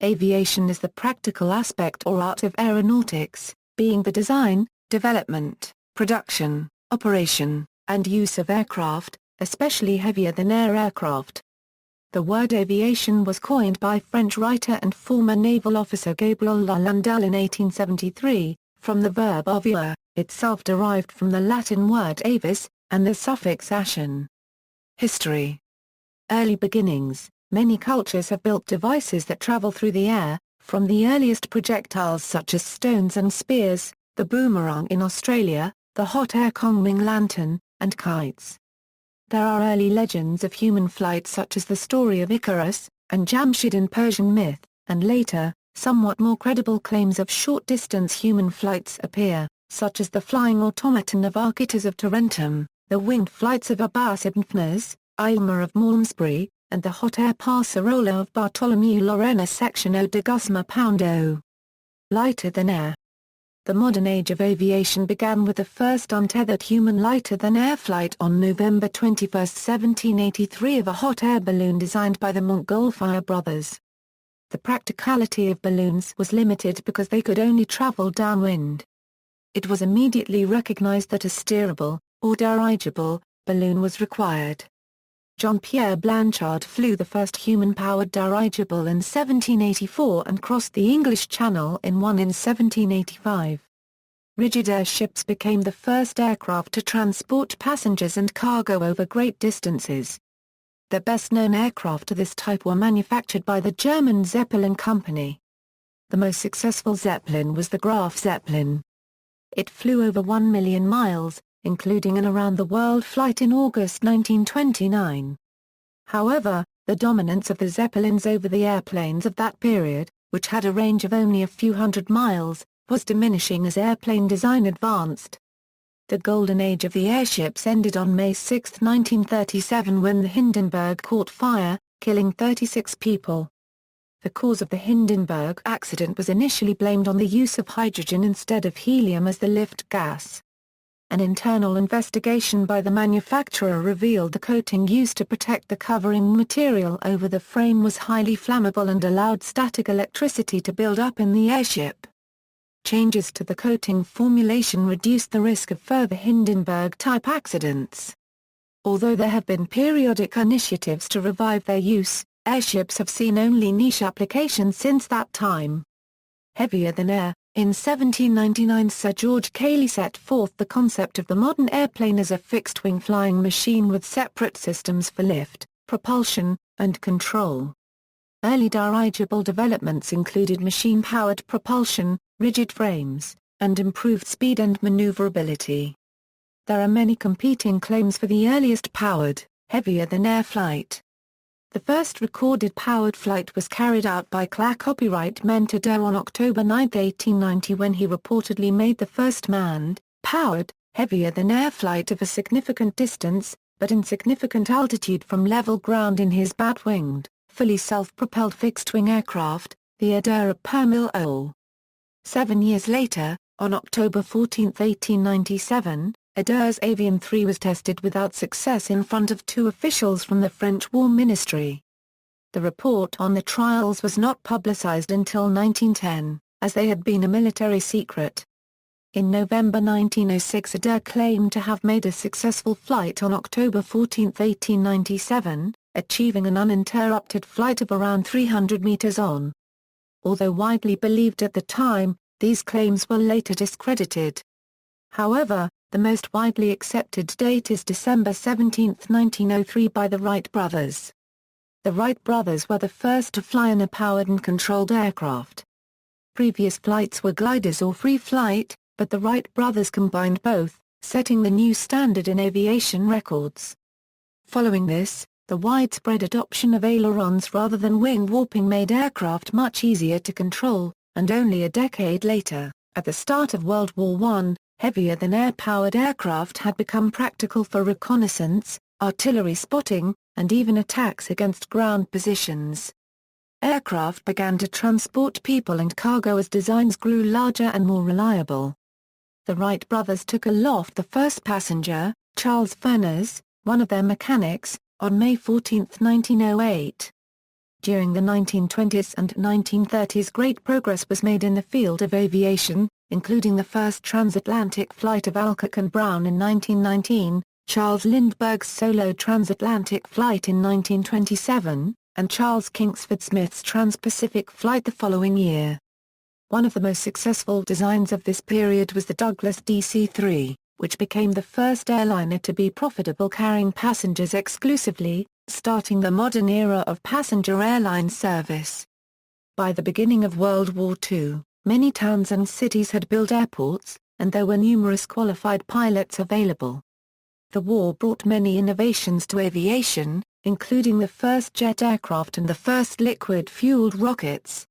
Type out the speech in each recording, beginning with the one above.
Aviation is the practical aspect or art of aeronautics, being the design, development, production, operation, and use of aircraft, especially heavier-than-air aircraft. The word aviation was coined by French writer and former naval officer Gabriel La Landelle in 1873, from the verb avier, itself derived from the Latin word avis, and the suffix ation. History. Early beginnings. Many cultures have built devices that travel through the air, from the earliest projectiles such as stones and spears, the boomerang in Australia, the hot air Kongming lantern, and kites. There are early legends of human flight such as the story of Icarus, and Jamshid in Persian myth, and later, somewhat more credible claims of short-distance human flights appear, such as the flying automaton of Archytas of Tarentum, the winged flights of Abbas ibn Fnaz, Aylmer of Malmesbury, and the hot air Passarola of Bartholomew Lorena section O de Gusma Poundo. Lighter than air. The modern age of aviation began with the first untethered human lighter-than-air flight on November 21, 1783 of a hot air balloon designed by the Montgolfier brothers. The practicality of balloons was limited because they could only travel downwind. It was immediately recognized that a steerable, or dirigible, balloon was required. Jean-Pierre Blanchard flew the first human-powered dirigible in 1784 and crossed the English Channel in one in 1785. Rigid airships became the first aircraft to transport passengers and cargo over great distances. The best-known aircraft of this type were manufactured by the German Zeppelin company. The most successful Zeppelin was the Graf Zeppelin. It flew over 1 million miles, including an around-the-world flight in August 1929. However, the dominance of the Zeppelins over the airplanes of that period, which had a range of only a few hundred miles, was diminishing as airplane design advanced. The golden age of the airships ended on May 6, 1937 when the Hindenburg caught fire, killing 36 people. The cause of the Hindenburg accident was initially blamed on the use of hydrogen instead of helium as the lift gas. An internal investigation by the manufacturer revealed the coating used to protect the covering material over the frame was highly flammable and allowed static electricity to build up in the airship. Changes to the coating formulation reduced the risk of further Hindenburg-type accidents. Although there have been periodic initiatives to revive their use, airships have seen only niche applications since that time. Heavier than air. In 1799 Sir George Cayley set forth the concept of the modern airplane as a fixed-wing flying machine with separate systems for lift, propulsion, and control. Early dirigible developments included machine-powered propulsion, rigid frames, and improved speed and maneuverability. There are many competing claims for the earliest powered, heavier-than-air flight. The first recorded powered flight was carried out by CLA copyright Mentador on October 9, 1890 when he reportedly made the first manned, powered, heavier-than-air flight of a significant distance, but insignificant altitude from level ground in his bat-winged, fully self-propelled fixed-wing aircraft, the Adair of Permil-Ole. 7 years later, on October 14, 1897, Adair's Avion 3 was tested without success in front of 2 officials from the French War Ministry. The report on the trials was not publicized until 1910, as they had been a military secret. In November 1906 Adair claimed to have made a successful flight on October 14, 1897, achieving an uninterrupted flight of around 300 meters on. Although widely believed at the time, these claims were later discredited. However, the most widely accepted date is December 17, 1903 by the Wright Brothers. The Wright Brothers were the first to fly in a powered and controlled aircraft. Previous flights were gliders or free flight, but the Wright Brothers combined both, setting the new standard in aviation records. Following this, the widespread adoption of ailerons rather than wing warping made aircraft much easier to control, and only a decade later, at the start of World War I, heavier-than-air powered aircraft had become practical for reconnaissance, artillery spotting, and even attacks against ground positions. Aircraft began to transport people and cargo as designs grew larger and more reliable. The Wright brothers took aloft the first passenger, Charles Furness, one of their mechanics, on May 14, 1908. During the 1920s and 1930s, great progress was made in the field of aviation, including the first transatlantic flight of Alcock and Brown in 1919, Charles Lindbergh's solo transatlantic flight in 1927, and Charles Kingsford Smith's trans-Pacific flight the following year. One of the most successful designs of this period was the Douglas DC-3, which became the first airliner to be profitable carrying passengers exclusively, starting the modern era of passenger airline service. By the beginning of World War II, many towns and cities had built airports, and there were numerous qualified pilots available. The war brought many innovations to aviation, including the first jet aircraft and the first liquid-fueled rockets.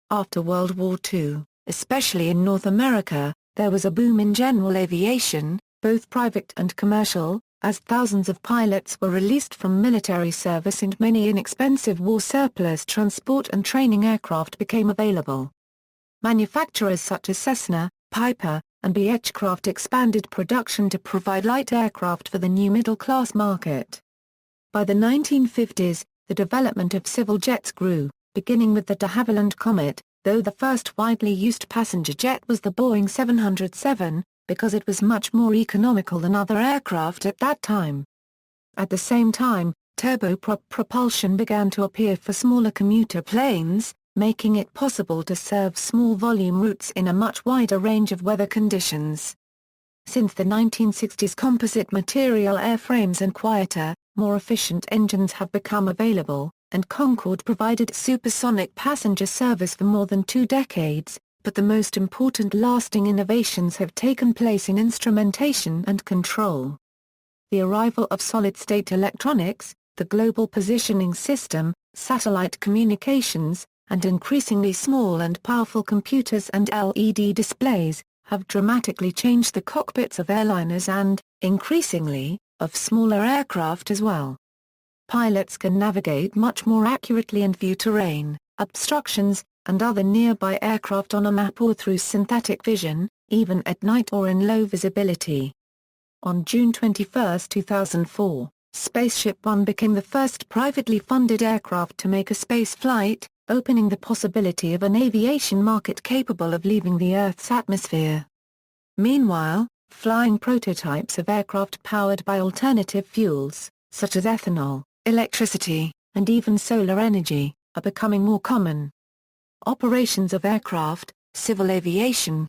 After World War II, especially in North America, there was a boom in general aviation, both private and commercial, as thousands of pilots were released from military service and many inexpensive war surplus transport and training aircraft became available. Manufacturers such as Cessna, Piper, and Beechcraft expanded production to provide light aircraft for the new middle-class market. By the 1950s, the development of civil jets grew, beginning with the de Havilland Comet, though the first widely used passenger jet was the Boeing 707, because it was much more economical than other aircraft at that time. At the same time, turboprop propulsion began to appear for smaller commuter planes, making it possible to serve small volume routes in a much wider range of weather conditions. Since the 1960s, composite material airframes and quieter, more efficient engines have become available, and Concorde provided supersonic passenger service for more than 2 decades, but the most important lasting innovations have taken place in instrumentation and control. The arrival of solid-state electronics, the global positioning system, satellite communications, and increasingly small and powerful computers and LED displays, have dramatically changed the cockpits of airliners and, increasingly, of smaller aircraft as well. Pilots can navigate much more accurately and view terrain, obstructions, and other nearby aircraft on a map or through synthetic vision, even at night or in low visibility. On June 21, 2004, Spaceship One became the first privately funded aircraft to make a space flight, opening the possibility of an aviation market capable of leaving the Earth's atmosphere. Meanwhile, flying prototypes of aircraft powered by alternative fuels, such as ethanol, electricity, and even solar energy, are becoming more common. Operations of aircraft, civil aviation.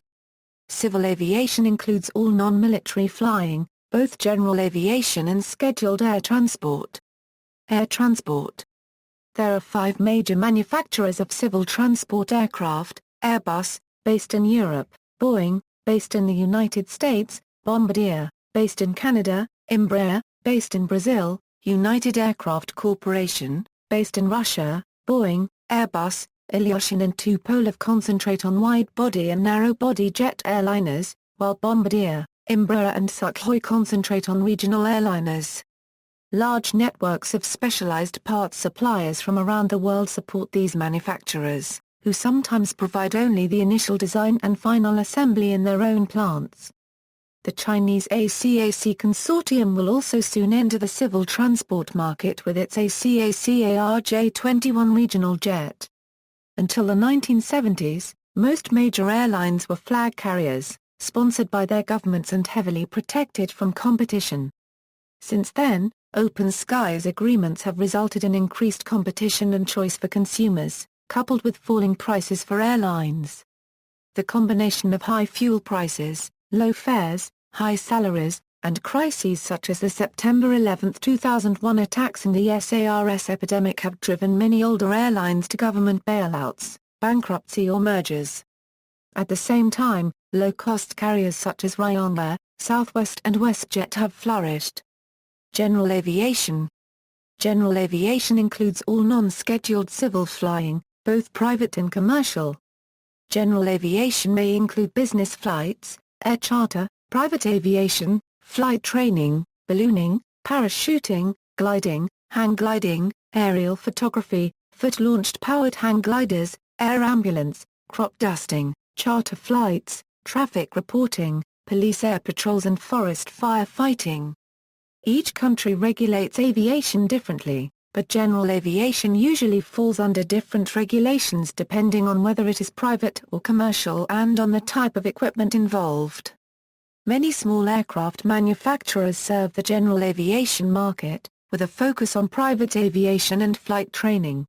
Civil aviation includes all non-military flying, both general aviation and scheduled air transport. Air transport. There are 5 major manufacturers of civil transport aircraft: Airbus, based in Europe; Boeing, based in the United States; Bombardier, based in Canada; Embraer, based in Brazil; United Aircraft Corporation, based in Russia; Boeing, Airbus, Aviation and Tupolev concentrate on wide-body and narrow-body jet airliners, while Bombardier, Embraer and Sukhoi concentrate on regional airliners. Large networks of specialized parts suppliers from around the world support these manufacturers, who sometimes provide only the initial design and final assembly in their own plants. The Chinese ACAC consortium will also soon enter the civil transport market with its ACAC-ARJ-21 regional jet. Until the 1970s, most major airlines were flag carriers, sponsored by their governments and heavily protected from competition. Since then, open skies agreements have resulted in increased competition and choice for consumers, coupled with falling prices for airlines. The combination of high fuel prices, low fares, high salaries, and crises such as the September 11, 2001 attacks and the SARS epidemic have driven many older airlines to government bailouts, bankruptcy or mergers. At the same time, low-cost carriers such as Ryanair, Southwest and WestJet have flourished. General aviation. General aviation includes all non-scheduled civil flying, both private and commercial. General aviation may include business flights, air charter, private aviation, flight training, ballooning, parachuting, gliding, hang gliding, aerial photography, foot-launched powered hang gliders, air ambulance, crop dusting, charter flights, traffic reporting, police air patrols and forest fire fighting. Each country regulates aviation differently, but general aviation usually falls under different regulations depending on whether it is private or commercial and on the type of equipment involved. Many small aircraft manufacturers serve the general aviation market, with a focus on private aviation and flight training.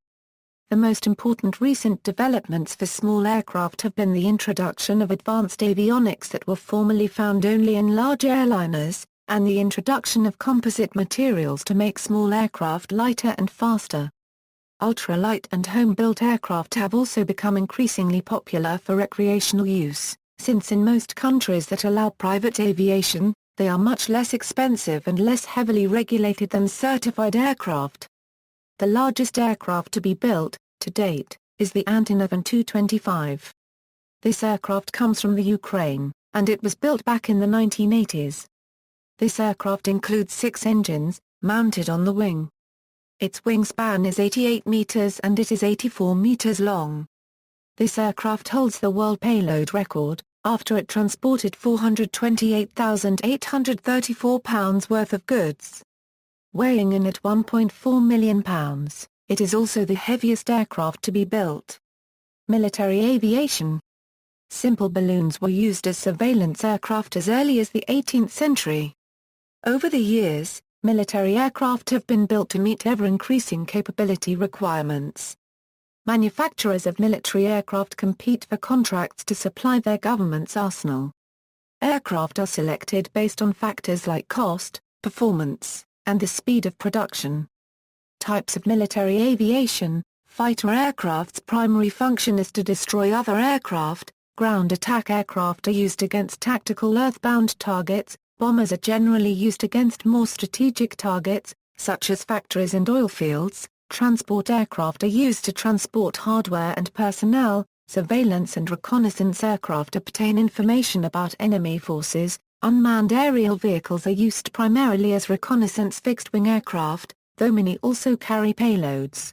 The most important recent developments for small aircraft have been the introduction of advanced avionics that were formerly found only in large airliners, and the introduction of composite materials to make small aircraft lighter and faster. Ultralight and home-built aircraft have also become increasingly popular for recreational use, since in most countries that allow private aviation, they are much less expensive and less heavily regulated than certified aircraft. The largest aircraft to be built, to date, is the Antonov An-225. This aircraft comes from the Ukraine, and it was built back in the 1980s. This aircraft includes 6 engines, mounted on the wing. Its wingspan is 88 meters and it is 84 meters long. This aircraft holds the world payload record, after it transported 428,834 pounds worth of goods. Weighing in at 1.4 million pounds, it is also the heaviest aircraft to be built. Military aviation. Simple balloons were used as surveillance aircraft as early as the 18th century. Over the years, military aircraft have been built to meet ever-increasing capability requirements. Manufacturers of military aircraft compete for contracts to supply their government's arsenal. Aircraft are selected based on factors like cost, performance, and the speed of production. Types of military aviation. Fighter aircraft's primary function is to destroy other aircraft. Ground attack aircraft are used against tactical earthbound targets. Bombers are generally used against more strategic targets, such as factories and oil fields. Transport aircraft are used to transport hardware and personnel. Surveillance and reconnaissance aircraft obtain information about enemy forces. Unmanned aerial vehicles are used primarily as reconnaissance fixed-wing aircraft, though many also carry payloads.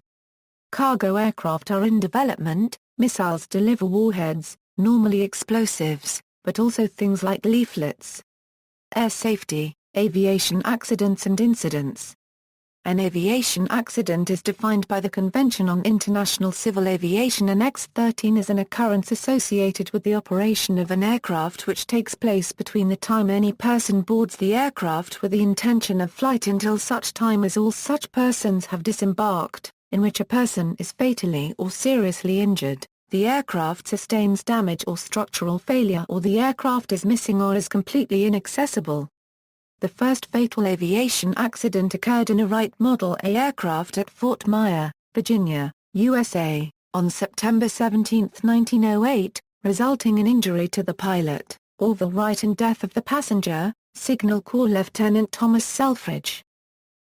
Cargo aircraft are in development. Missiles deliver warheads, normally explosives, but also things like leaflets. Air safety, aviation accidents and incidents. An aviation accident is defined by the Convention on International Civil Aviation Annex 13 as an occurrence associated with the operation of an aircraft which takes place between the time any person boards the aircraft with the intention of flight until such time as all such persons have disembarked, in which a person is fatally or seriously injured, the aircraft sustains damage or structural failure, or the aircraft is missing or is completely inaccessible. The first fatal aviation accident occurred in a Wright Model A aircraft at Fort Myer, Virginia, USA, on September 17, 1908, resulting in injury to the pilot, Orville Wright, and death of the passenger, Signal Corps Lieutenant Thomas Selfridge.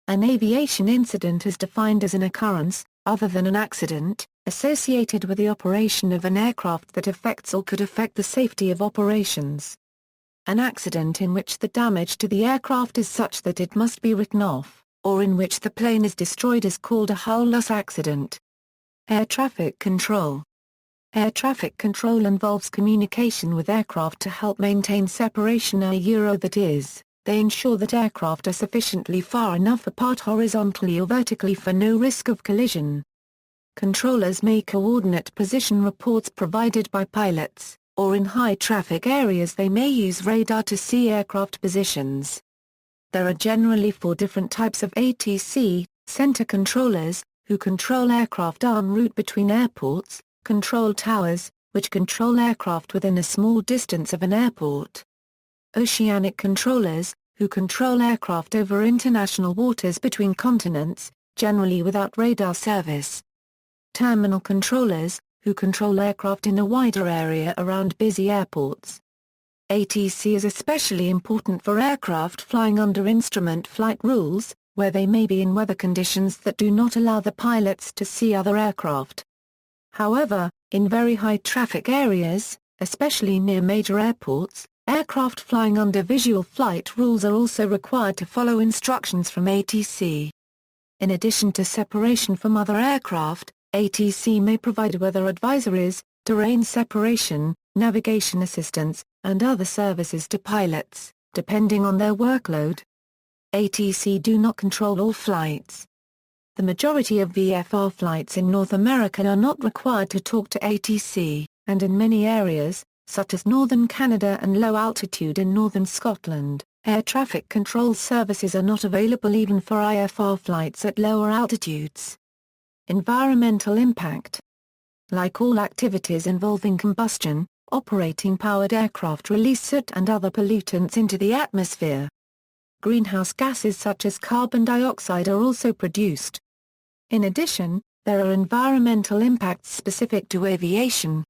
An aviation incident is defined as an occurrence, other than an accident, associated with the operation of an aircraft that affects or could affect the safety of operations. An accident in which the damage to the aircraft is such that it must be written off, or in which the plane is destroyed, is called a hull loss accident. Air traffic control. Air traffic control involves communication with aircraft to help maintain separation, that is, they ensure that aircraft are sufficiently far enough apart horizontally or vertically for no risk of collision. Controllers make coordinate position reports provided by pilots, or in high-traffic areas they may use radar to see aircraft positions. There are generally 4 different types of ATC: center controllers, who control aircraft en route between airports; control towers, which control aircraft within a small distance of an airport; oceanic controllers, who control aircraft over international waters between continents, generally without radar service; terminal controllers, who control aircraft in a wider area around busy airports. ATC is especially important for aircraft flying under instrument flight rules, where they may be in weather conditions that do not allow the pilots to see other aircraft. However, in very high traffic areas, especially near major airports, aircraft flying under visual flight rules are also required to follow instructions from ATC. In addition to separation from other aircraft, ATC may provide weather advisories, terrain separation, navigation assistance, and other services to pilots, depending on their workload. ATC do not control all flights. The majority of VFR flights in North America are not required to talk to ATC, and in many areas, such as northern Canada and low altitude in northern Scotland, air traffic control services are not available even for IFR flights at lower altitudes. Environmental impact. Like all activities involving combustion, operating powered aircraft release soot and other pollutants into the atmosphere. Greenhouse gases such as carbon dioxide are also produced. In addition, there are environmental impacts specific to aviation.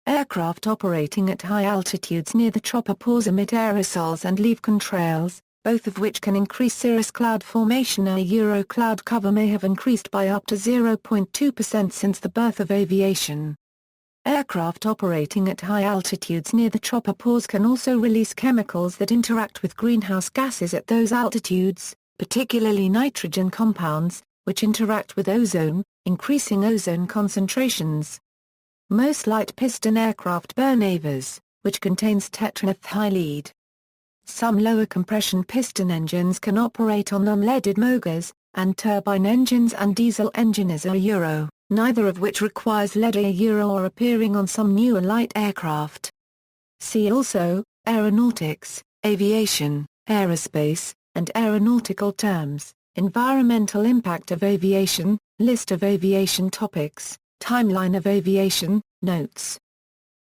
Aircraft operating at high altitudes near the tropopause emit aerosols and leave contrails, both of which can increase cirrus cloud formation. Euro cloud cover may have increased by up to 0.2% since the birth of aviation. Aircraft operating at high altitudes near the tropopause can also release chemicals that interact with greenhouse gases at those altitudes, particularly nitrogen compounds, which interact with ozone, increasing ozone concentrations. Most light piston aircraft burn avis, which contains tetraethylene. Some lower compression piston engines can operate on unleaded motors, and turbine engines and diesel engines are Euro, neither of which requires lead Euro or appearing on some newer light aircraft. See also, aeronautics, aviation, aerospace, and aeronautical terms, environmental impact of aviation, list of aviation topics, timeline of aviation, notes.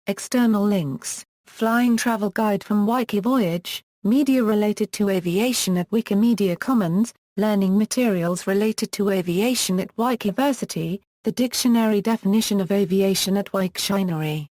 External links, Flying Travel Guide from Wikivoyage, media related to aviation at Wikimedia Commons, learning materials related to aviation at Wikiversity, the dictionary definition of aviation at Wiktionary.